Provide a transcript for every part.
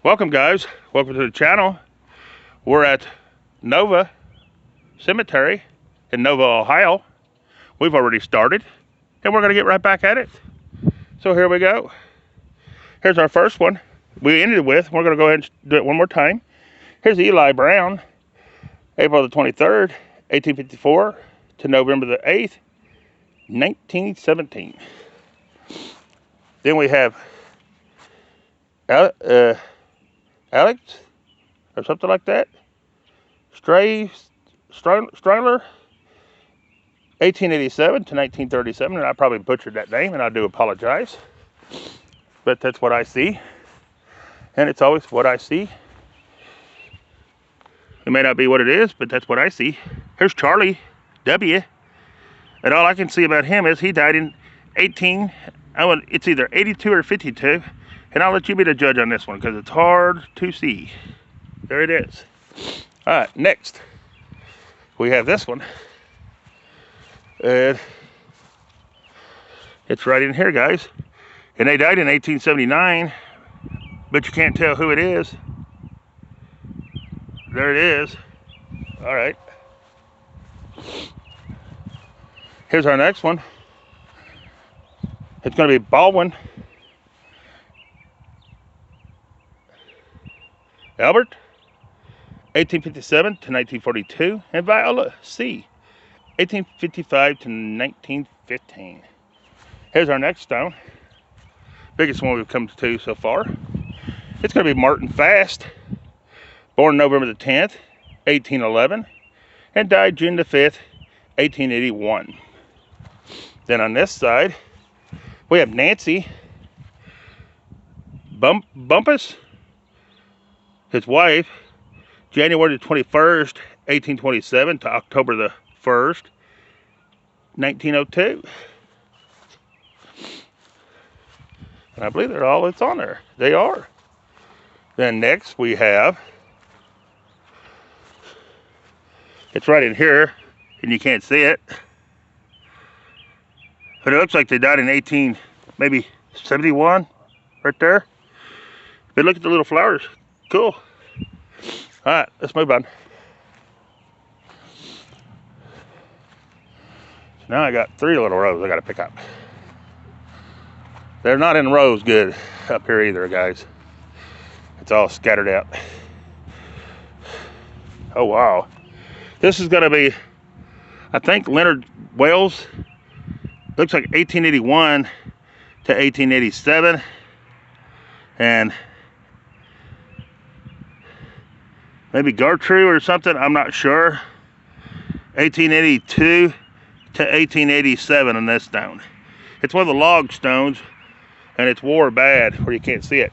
Welcome guys, welcome to the channel. We're at Nova Cemetery in Nova, Ohio. We've already started and we're gonna get right back at it. So here we go. Here's our first one. We ended with, we're gonna go ahead and do it one more time. Here's Eli Brown, April the 23rd, 1854 to November the 8th, 1917. Then we have Alex, or something like that. Strangler, 1887 to 1937, and I probably butchered that name, and I do apologize. But that's what I see, and it's always what I see. It may not be what it is, but that's what I see. Here's Charlie W., and all I can see about him is he died in it's either 82 or 52, and I'll let you be the judge on this one because it's hard to see. There it is. All right, next we have this one, and it's right in here, guys. And they died in 1879, but you can't tell who it is. There it is. All right. Here's our next one. It's going to be Baldwin Albert, 1857 to 1942, and Viola C., 1855 to 1915. Here's our next stone. Biggest one we've come to so far. It's going to be Martin Fast, born November the 10th, 1811, and died June the 5th, 1881. Then on this side, we have Nancy Bumpus, his wife, January the 21st, 1827 to October the 1st, 1902. And I believe they're all that's on there. They are. Then next we have, it's right in here, and you can't see it, but it looks like they died in maybe 71, right there. But look at the little flowers. Cool. All right, let's move on. So now I got 3 little rows I got to pick up. They're not in rows good up here either, guys. It's all scattered out. Oh, wow. This is going to be, I think, Leonard Wells. Looks like 1881 to 1887. And maybe Gertrude or something, I'm not sure. 1882 to 1887 on this stone. It's one of the log stones, and it's wore bad where you can't see it.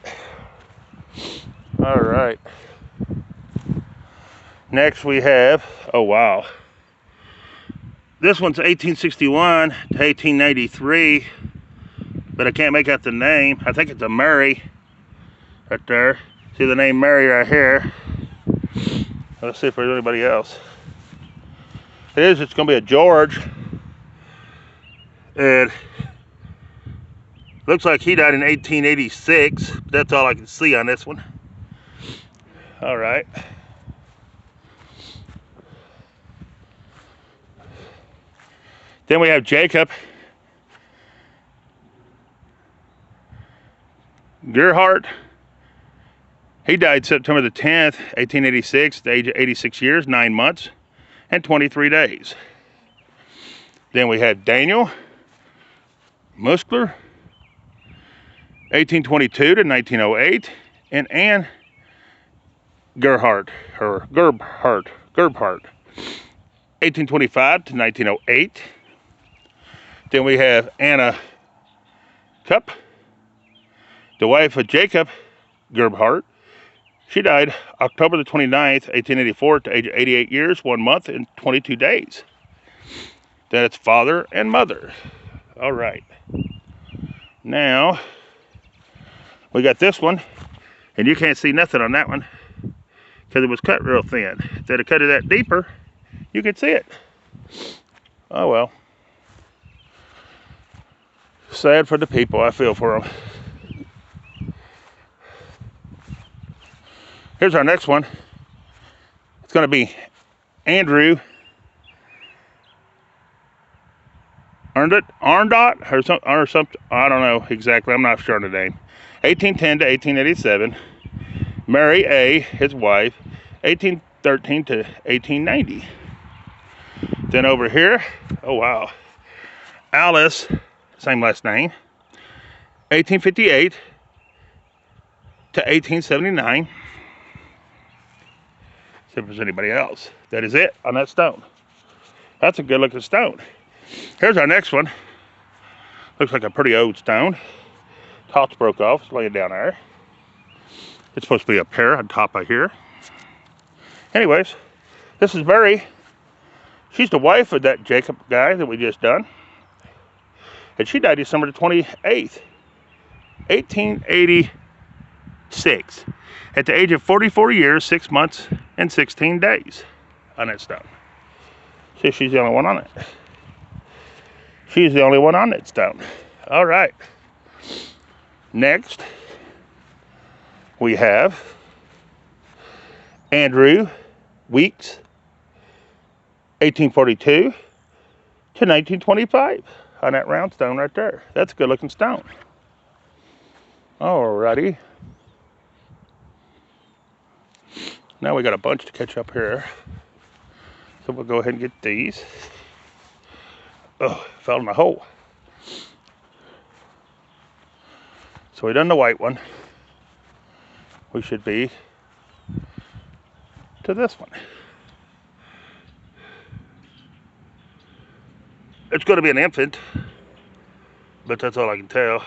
All right. Next we have, oh wow. This one's 1861 to 1893, but I can't make out the name. I think it's a Mary right there. See the name Mary right here. Let's see if there's anybody else. It's going to be a George. And looks like he died in 1886. That's all I can see on this one. All right. Then we have Jacob Gerhardt. He died September the 10th, 1886, at the age of 86 years, 9 months, and 23 days. Then we have Daniel Muskler, 1822 to 1908, and Anne Gerhardt, 1825 to 1908. Then we have Anna Cup, the wife of Jacob Gerhardt. She died October the 29th, 1884 to age of 88 years, 1 month, and 22 days. Then it's father and mother. All right. Now, we got this one, and you can't see nothing on that one because it was cut real thin. If they'd have cut it that deeper, you could see it. Oh well. Sad for the people. I feel for them. Here's our next one. It's going to be Andrew Arndot or something. I don't know exactly. I'm not sure on the name. 1810 to 1887. Mary A., his wife, 1813 to 1890. Then over here, oh wow, Alice, same last name, 1858 to 1879. See if there's anybody else. That is it on that stone. That's a good looking stone. Here's our next one. Looks like a pretty old stone. Tops broke off, it's laying down there. It's supposed to be up here on top of here. Anyways, this is Mary. She's the wife of that Jacob guy that we just done. And she died December the 28th, 1886. At the age of 44 years, 6 months, and 16 days on that stone. See, she's the only one on it. She's the only one on that stone. All right. Next, we have Andrew Weeks, 1842 to 1925 on that round stone right there. That's a good looking stone. Alrighty. Now we got a bunch to catch up here. So we'll go ahead and get these. Oh, fell in the hole. So we done the white one. We should be to this one. It's going to be an infant, but that's all I can tell.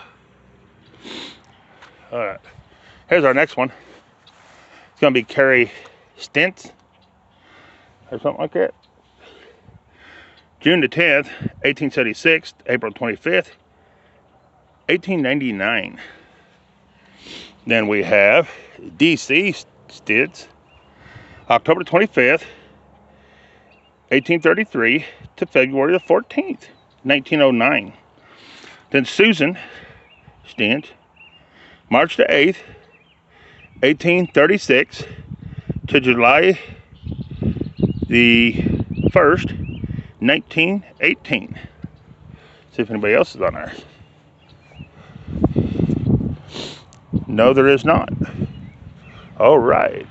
All right, here's our next one. It's going to be Carrie Stintz or something like that. June the 10th, 1876, April 25th, 1899. Then we have D.C. Stitz, October 25th, 1833 to February the 14th, 1909. Then Susan Stint, March the 8th, 1836 to July the 1st, 1918. See if anybody else is on there. No, there is not. All right.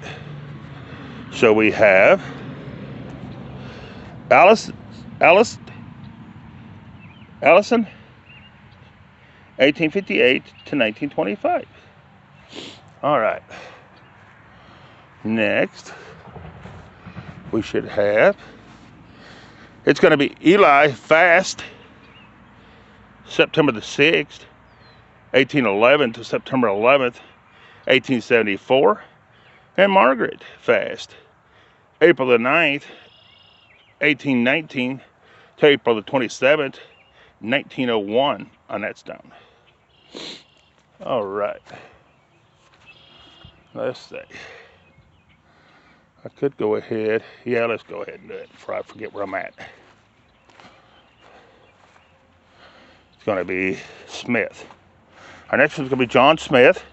So we have Allison, 1858 to 1925. All right. Next, we should have, it's going to be Eli Fast, September the 6th, 1811 to September 11th, 1874. And Margaret Fast, April the 9th, 1819 to April the 27th, 1901 on that stone. All right. Let's see. I could go ahead. Yeah, let's go ahead and do it before I forget where I'm at. It's going to be Smith. Our next one's going to be John Smith.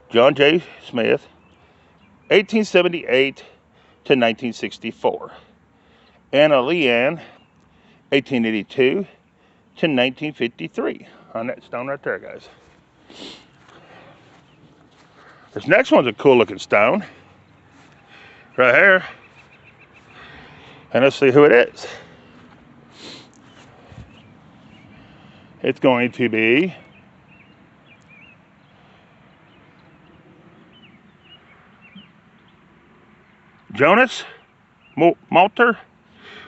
John J. Smith, 1878 to 1964. Anna Leanne, 1882 to 1953. On that stone right there, guys. This next one's a cool looking stone. Right here. And let's see who it is. It's going to be Jonas Malter,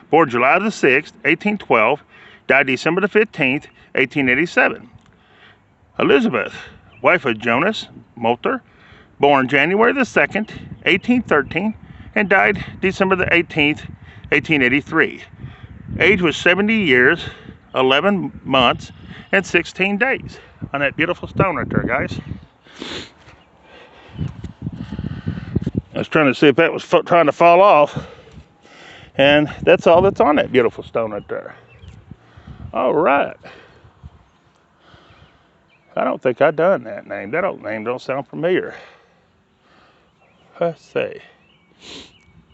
born July the 6th, 1812, died December the 15th, 1887. Elizabeth, wife of Jonas Malter, born January the 2nd, 1813, and died December the 18th, 1883. Age was 70 years, 11 months, and 16 days on that beautiful stone right there, guys. I was trying to see if that was trying to fall off. And that's all that's on that beautiful stone right there. All right. I don't think I done that name. That old name don't sound familiar. Let's see.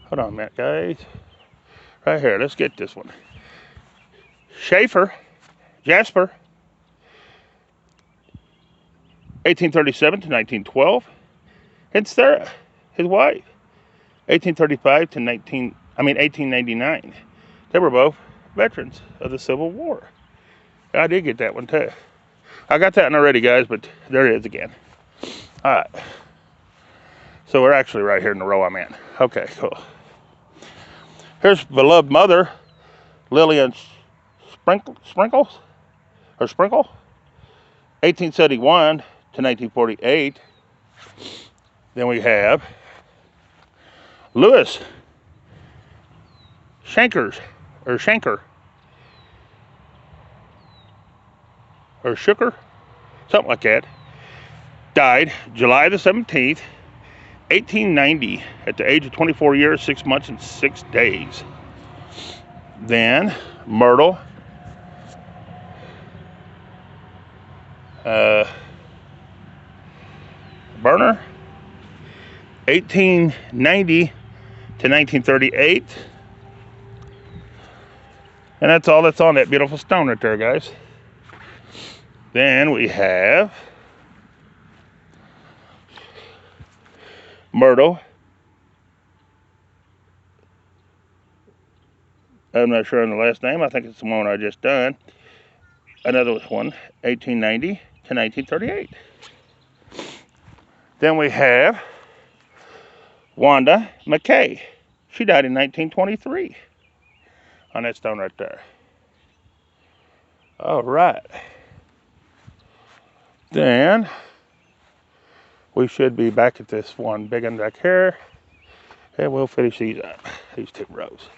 Hold on a minute, guys. Right here, let's get this one. Schaefer, Jasper, 1837 to 1912. And Sarah, his wife, 1835 to 1899. They were both veterans of the Civil War. I did get that one too. I got that one already, guys, but there it is again. All right. So we're actually right here in the row I'm in. Okay, cool. Here's beloved mother, Lillian Sprinkle, 1871 to 1948. Then we have Louis Shanker, something like that. Died July the 17th, 1890, at the age of 24 years, 6 months, and 6 days. Then Myrtle Burner, 1890 to 1938. And that's all that's on that beautiful stone right there, guys. Then we have Myrtle. I'm not sure on the last name. I think it's the one I just done. Another one, 1890 to 1938. Then we have Wanda McKay. She died in 1923 on that stone right there. All right. Then we should be back at this one big one back here, and we'll finish these up, these 2 rows.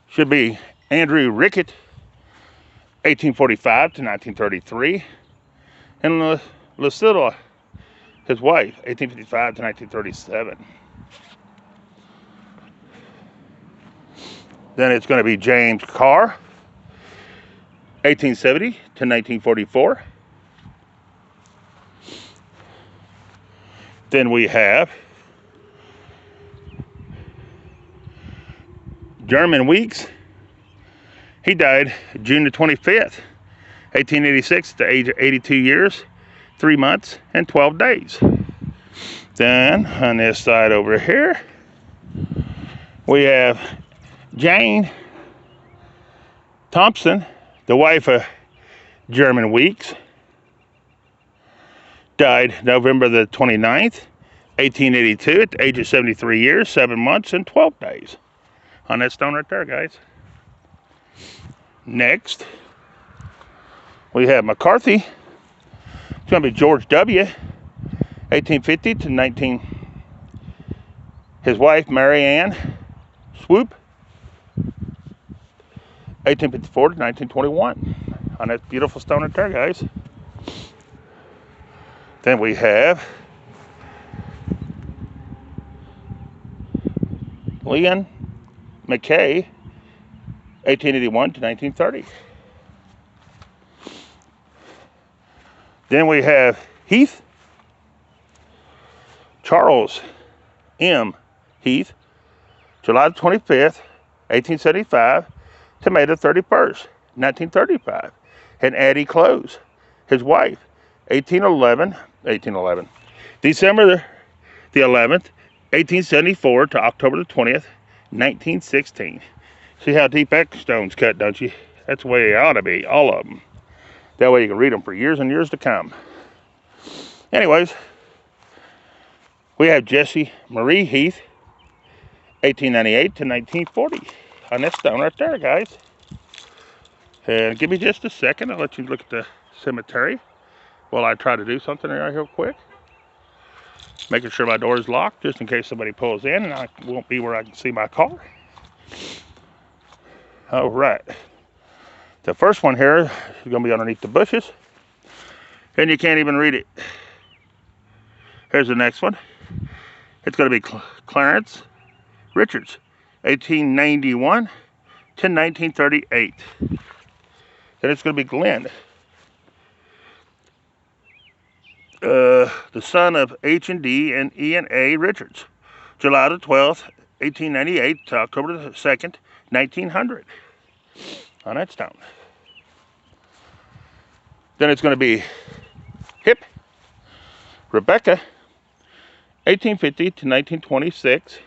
Should be Andrew Rickett, 1845 to 1933, and Lucilla, his wife, 1855 to 1937. Then it's going to be James Carr, 1870 to 1944. Then we have German Weeks. He died June the 25th, 1886, at the age of 82 years, 3 months, and 12 days. Then on this side over here, we have Jane Thompson, the wife of German Weeks. Died November the 29th, 1882, at the age of 73 years, 7 months, and 12 days. On that stone right there, guys. Next, we have McCarthy. It's going to be George W., 1850 to 19. His wife, Mary Ann Swoop, 1854 to 1921. On that beautiful stone right there, guys. Then we have Leon McKay, 1881 to 1930. Then we have Heath Charles M. Heath, July 25th, 1875 to May the 31st, 1935. And Addie Close, his wife, 1811, December the 11th, 1874 to October the 20th, 1916. See how deep that stone's cut, don't you? That's the way it ought to be, all of them. That way you can read them for years and years to come. Anyways, we have Jessie Marie Heath, 1898 to 1940. On that stone right there, guys. And give me just a second. I'll let you look at the cemetery while I try to do something right here real quick. Making sure my door is locked just in case somebody pulls in and I won't be where I can see my car. All right. The first one here is going to be underneath the bushes. And you can't even read it. Here's the next one. It's going to be Clarence Richards, 1891 to 1938. Then it's going to be Glenn, the son of H&D and E&A Richards, July the 12th, 1898 to October the 2nd, 1900 on that stone. Then it's going to be Hip Rebecca, 1850 to 1926,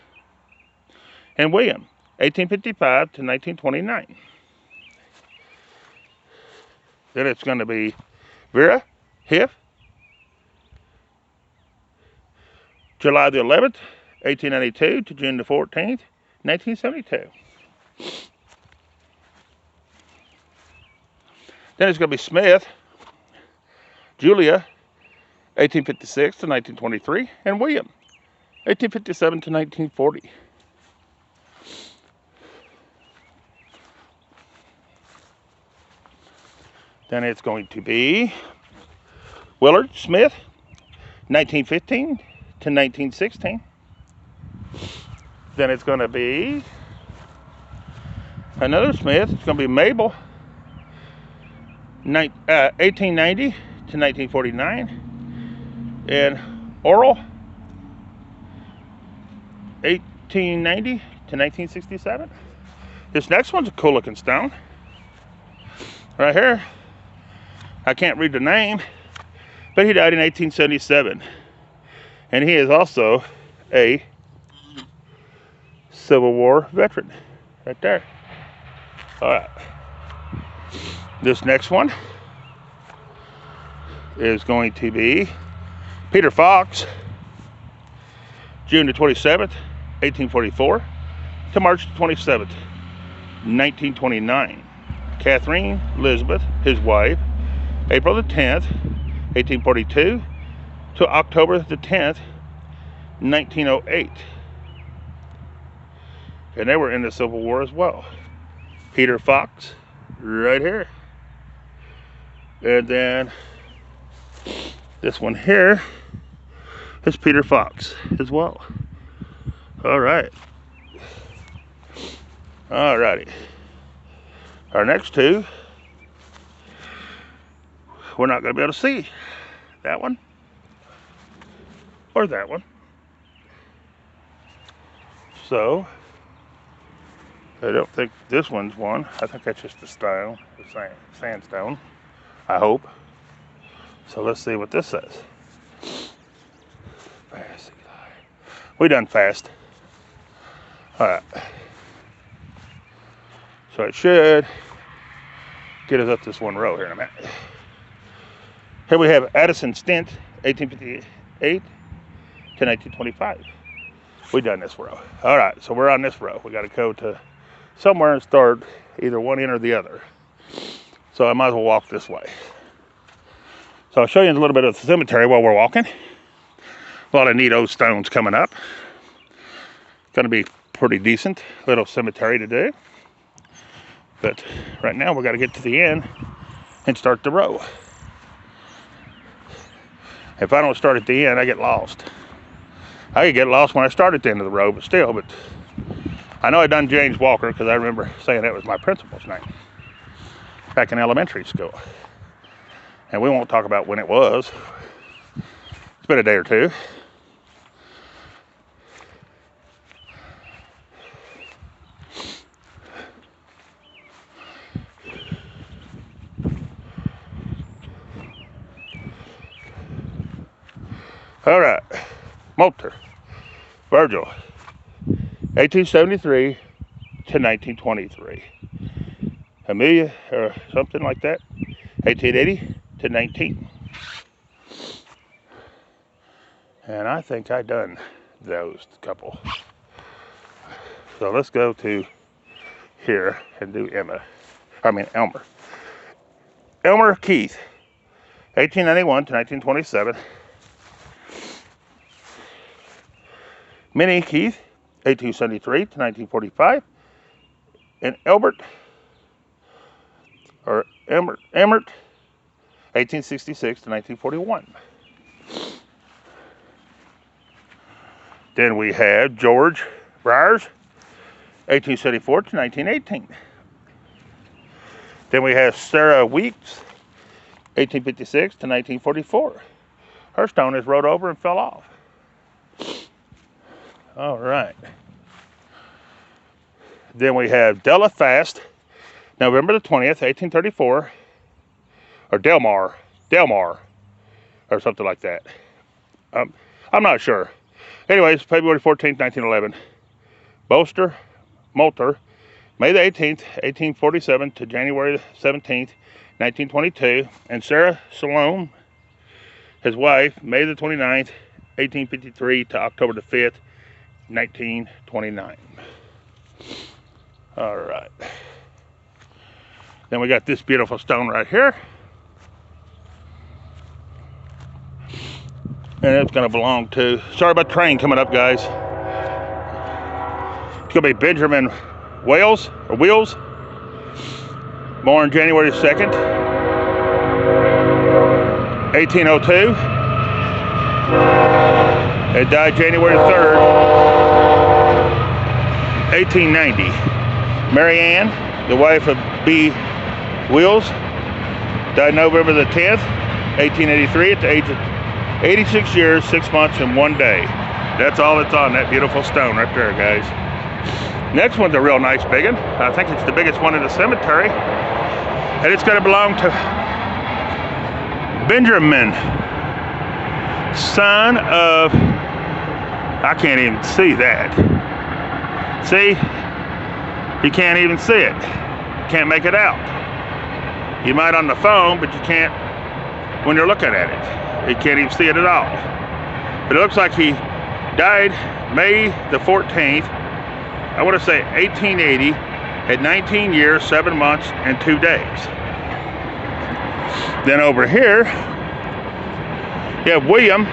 and William, 1855 to 1929. Then it's going to be Vera Hip, July the 11th, 1892 to June the 14th, 1972. Then it's going to be Smith, Julia, 1856 to 1923, and William, 1857 to 1940. Then it's going to be Willard Smith, 1915 to 1916. Then it's going to be another Smith. It's going to be Mabel, 1890 to 1949. And Oral, 1890 to 1967. This next one's a cool looking stone. Right here. I can't read the name, but he died in 1877. And he is also a Civil War veteran. Right there. Alright. This next one is going to be Peter Fox, June the 27th, 1844 to March the 27th, 1929. Catherine Elizabeth, his wife, April the 10th, 1842 to October the 10th, 1908. And they were in the Civil War as well. Peter Fox, right here. And then this one here is Peter Fox as well. All right. All righty. Our next two, we're not going to be able to see that one or that one. So I don't think this one's one. I think that's just a stone, the sandstone, I hope. So let's see what this says. Fast. We done fast. All right. So it should get us up this one row here in a minute. Here we have Addison Stent, 1858 to 1925. We done this row. All right, so we're on this row. We got to go to somewhere and start either one end or the other. So I might as well walk this way. So I'll show you a little bit of the cemetery while we're walking. A lot of neat old stones coming up. Going to be pretty decent little cemetery to do. But right now we got to get to the end and start the row. If I don't start at the end, I get lost. I could get lost when I start at the end of the row, but still. But I know I done James Walker because I remember saying that was my principal's name back in elementary school. And we won't talk about when it was. It's been a day or two. All right, Moulter, Virgil, 1873 to 1923. Amelia, or something like that, 1880 to 19. And I think I done those couple. So let's go to here and do Elmer. Elmer Keith, 1891 to 1927. Minnie Keith, 1873 to 1945, and Emmert, 1866 to 1941. Then we have George Briers, 1874 to 1918. Then we have Sarah Weeks, 1856 to 1944. Her stone is rode over and fell off. All right. Then we have Della Fast, November the 20th, 1834, or Delmar, or something like that. I'm not sure. Anyways, February 14th, 1911. Moulter, May the 18th, 1847 to January 17th, 1922. And Sarah Salome, his wife, May the 29th, 1853 to October the 5th, 1929. All right. Then we got this beautiful stone right here. And it's going to belong to, sorry about train coming up, guys. It's going to be Benjamin Wheels, born January 2nd, 1802, and died January 3rd, 1890. Mary Ann, the wife of B. Wheels, died November the 10th, 1883 at the age of 86 years, 6 months, and 1 day. That's all that's on that beautiful stone right there, guys. Next one's a real nice big one. I think it's the biggest one in the cemetery. And it's going to belong to Benjamin, son of, I can't even see that. See? You can't even see it. Can't make it out. You might on the phone, but you can't when you're looking at it. You can't even see it at all. But it looks like he died May the 14th, I want to say 1880, at 19 years, 7 months, and 2 days. Then over here, you have William,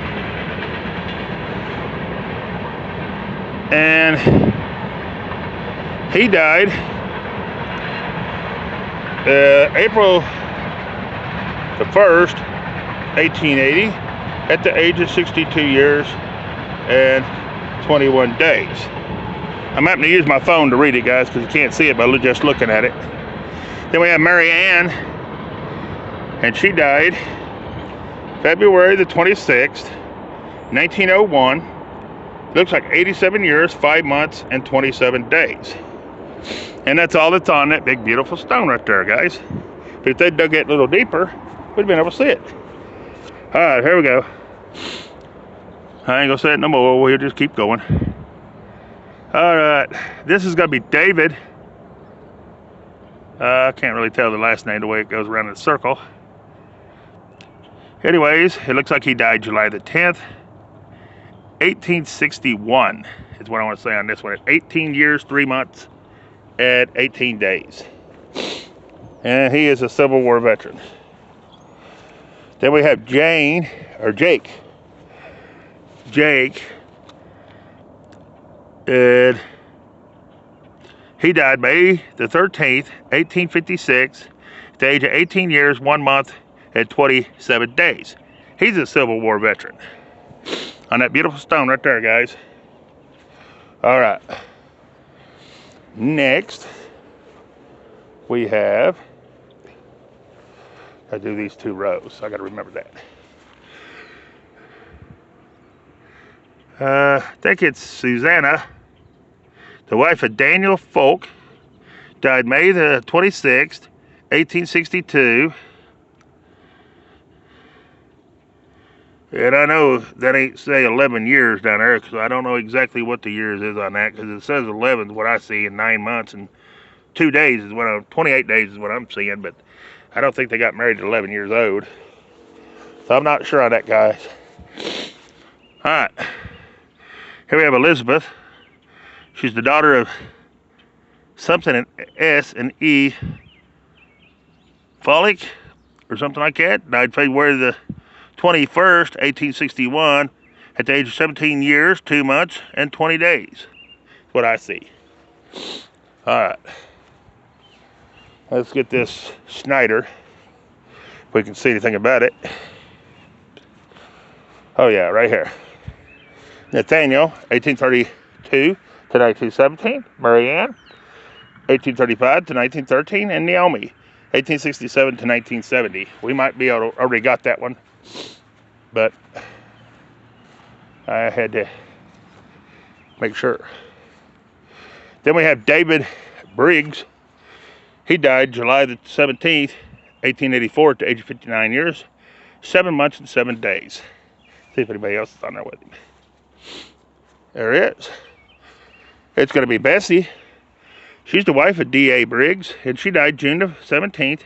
and he died April the 1st, 1880, at the age of 62 years and 21 days. I'm having to use my phone to read it, guys, because you can't see it by just looking at it. Then we have Mary Ann, and she died February the 26th, 1901. Looks like 87 years, 5 months, and 27 days. And that's all that's on that big, beautiful stone right there, guys. But if they dug it a little deeper, we'd been able to see it. All right, here we go. I ain't gonna say it no more. We'll just keep going. All right, this is gonna be David. I can't really tell the last name the way it goes around in a circle. Anyways, it looks like he died July the 10th, 1861 is what I want to say on this one. 18 years, 3 months, and 18 days. And he is a Civil War veteran. Then we have Jake. And he died May the 13th, 1856, at the age of 18 years, 1 month, and 27 days. He's a Civil War veteran. On that beautiful stone right there, guys. All right. Next, we have, I do these 2 rows. I got to remember that. I think it's Susanna, the wife of Daniel Folk, died May the 26th, 1862. And I know that ain't say 11 years down there, because I don't know exactly what the years is on that, because it says 11 is what I see in 9 months, and 2 days is what 28 days is what I'm seeing, but I don't think they got married at 11 years old. So I'm not sure on that, guys. All right. Here we have Elizabeth. She's the daughter of something in S and E. Follick, or something like that. Died February the 21st, 1861, at the age of 17 years, 2 months, and 20 days. That's what I see. All right. Let's get this Snyder, if we can see anything about it. Oh yeah, right here. Nathaniel, 1832 to 1917. Marianne, 1835 to 1913. And Naomi, 1867 to 1970. We might be able to already got that one, but I had to make sure. Then we have David Briggs. He died July the 17th, 1884 at the age of 59 years, 7 months and 7 days. See if anybody else is on there with him. There it is. It's going to be Bessie. She's the wife of D.A. Briggs, and she died June the 17th,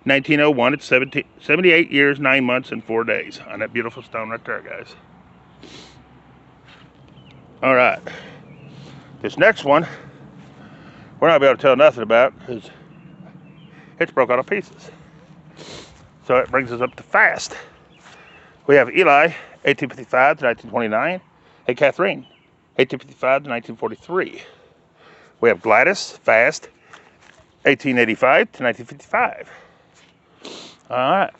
1901 at 78 years, 9 months, and 4 days on that beautiful stone right there, guys. All right. This next one, we're not going to be able to tell nothing about because it's broke out of pieces. So it brings us up to fast. We have Eli, 1855 to 1929, and Catherine, 1855 to 1943. We have Gladys, fast, 1885 to 1955. All right.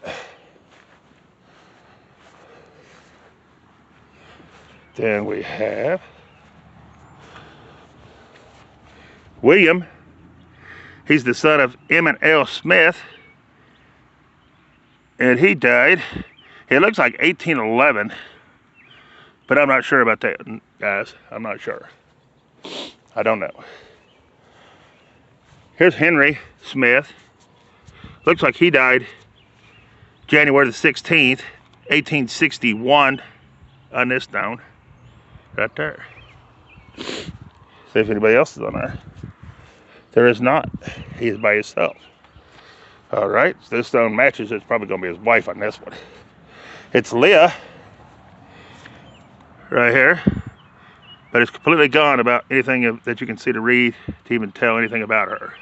Then we have William. He's the son of Emmett L. Smith, and he died, it looks like 1811, but I'm not sure about that, guys. I'm not sure. I don't know. Here's Henry Smith. Looks like he died January the 16th, 1861 on this stone. Right there. See if anybody else is on there. There is not. He is by himself. Alright, so this stone matches. It's probably going to be his wife on this one. It's Leah. Right here. But it's completely gone about anything that you can see to read, to even tell anything about her.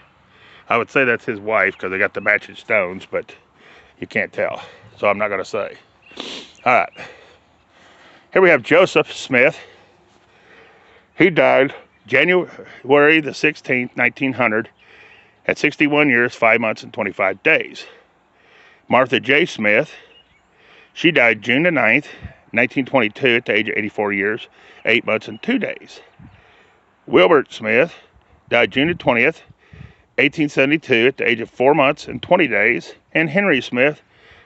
I would say that's his wife because they got the matching stones, but you can't tell. So I'm not going to say. Alright. Here we have Joseph Smith. He died January the 16th, 1900, at 61 years, 5 months, and 25 days. Martha J. Smith, she died June the 9th, 1922, at the age of 84 years, 8 months, and 2 days. Wilbert Smith died June the 20th, 1872, at the age of 4 months and 20 days. And Henry Smith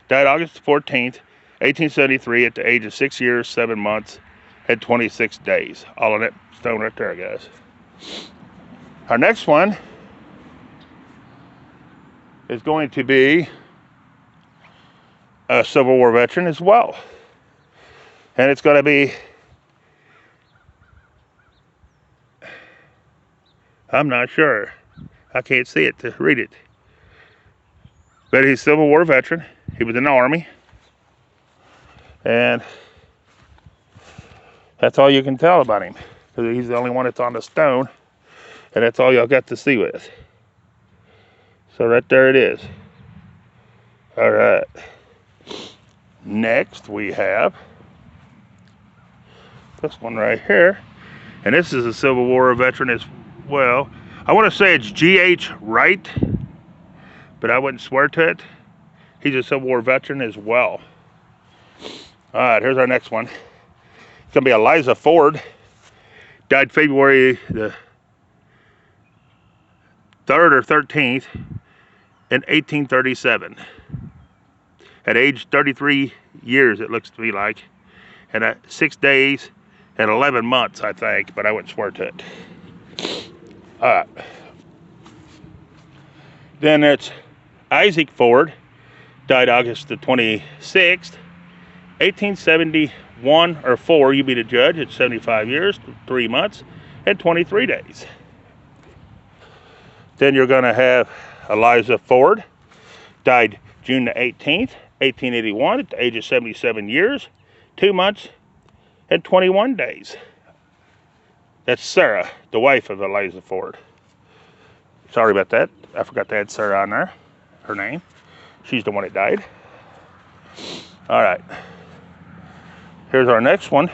died August 14th, 1873, at the age of 6 years, 7 months, and 26 days. All on that stone right there, guys. Our next one is going to be a Civil War veteran as well. And it's going to be, I'm not sure. I can't see it to read it. But he's a Civil War veteran. He was in the Army. And that's all you can tell about him. Because he's the only one that's on the stone. And that's all y'all got to see with. So right there it is. Alright. Next we have this one right here. And this is a Civil War veteran as well. I want to say it's G.H. Wright, but I wouldn't swear to it. He's a Civil War veteran as well. Alright, here's our next one. It's going to be Eliza Ford. Died February the 3rd or 13th in 1837. At age 33 years, it looks to me like. And 6 days and 11 months, I think, but I wouldn't swear to it. Alright. Then it's Isaac Ford. Died August the 26th, 1871 or 4, you be the judge. It's 75 years, 3 months, and 23 days. Then you're going to have Eliza Ford. Died June the 18th, 1881 at the age of 77 years, 2 months, and 21 days. That's Sarah, the wife of Eliza Ford. Sorry about that. I forgot to add Sarah on there, her name. She's the one that died. All right. Here's our next one.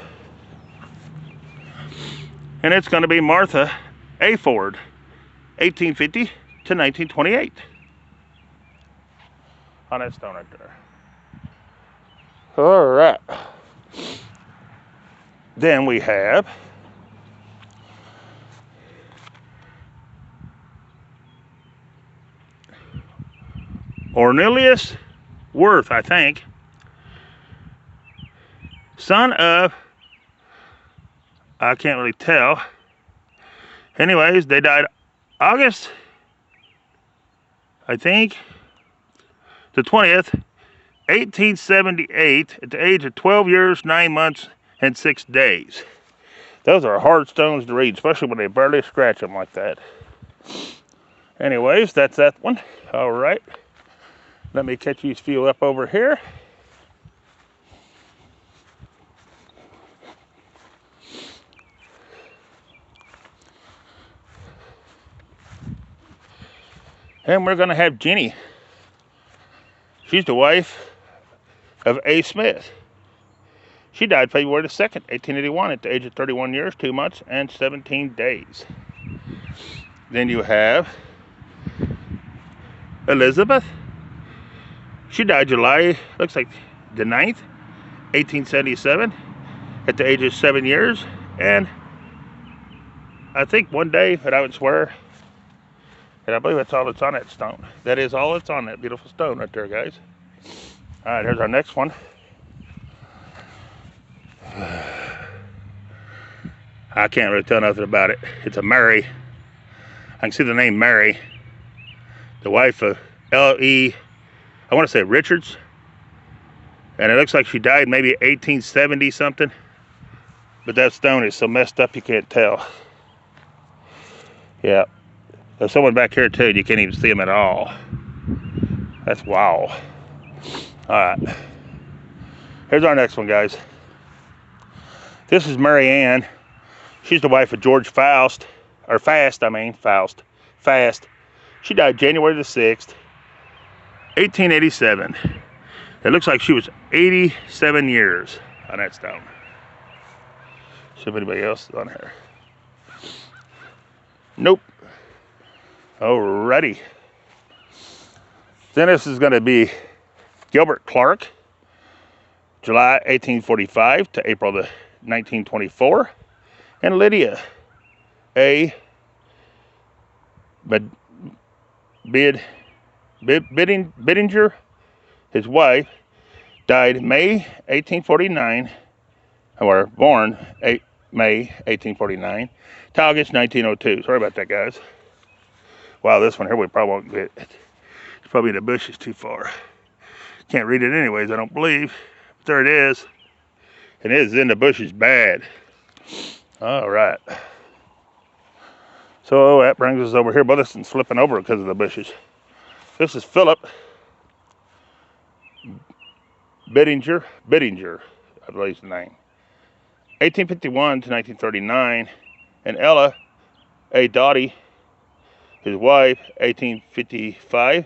And it's going to be Martha A. Ford, 1850 to 1928. On that stone right there. All right. Then we have Ornelius Worth, I think, son of, I can't really tell. Anyways, they died August, I think, the 20th, 1878, at the age of 12 years, 9 months, and 6 days. Those are hard stones to read, especially when they barely scratch them like that. Anyways, that's that one. All right. Let me catch these few up over here. And we're going to have Jenny. She's the wife of A. Smith. She died February the 2nd, 1881, at the age of 31 years, 2 months, and 17 days. Then you have Elizabeth. She died July, looks like the 9th, 1877, at the age of 7 years, and I think 1 day, but I would swear, and I believe that's all that's on that stone. That is all that's on that beautiful stone right there, guys. All right, here's our next one. I can't really tell nothing about it. It's a Mary. I can see the name Mary, the wife of L.E., I want to say Richards. And it looks like she died maybe 1870 something. But that stone is so messed up you can't tell. Yeah. There's someone back here too, and you can't even see them at all. That's wow. Alright. Here's our next one, guys. This is Mary Ann. She's the wife of George Faust. Or Fast, I mean. Faust. Fast. She died January the 6th, 1887. It looks like she was 87 years on that stone. See if anybody else is on here. Nope. Alrighty. Then this is going to be Gilbert Clark, July 1845 to April the 1924, and Lydia A. Bittinger, his wife, died May 1849, or born May 1849 to August 1902. Sorry about that, guys. Wow, this one here we probably won't get. It's probably in the bushes too far. Can't read it anyways, I don't believe. But there it is. It is in the bushes bad. All right. So that brings us over here. But this one's flipping over because of the bushes. This is Philip Bittinger, I believe is the name. 1851 to 1939. And Ella A. Doughty, his wife, 1855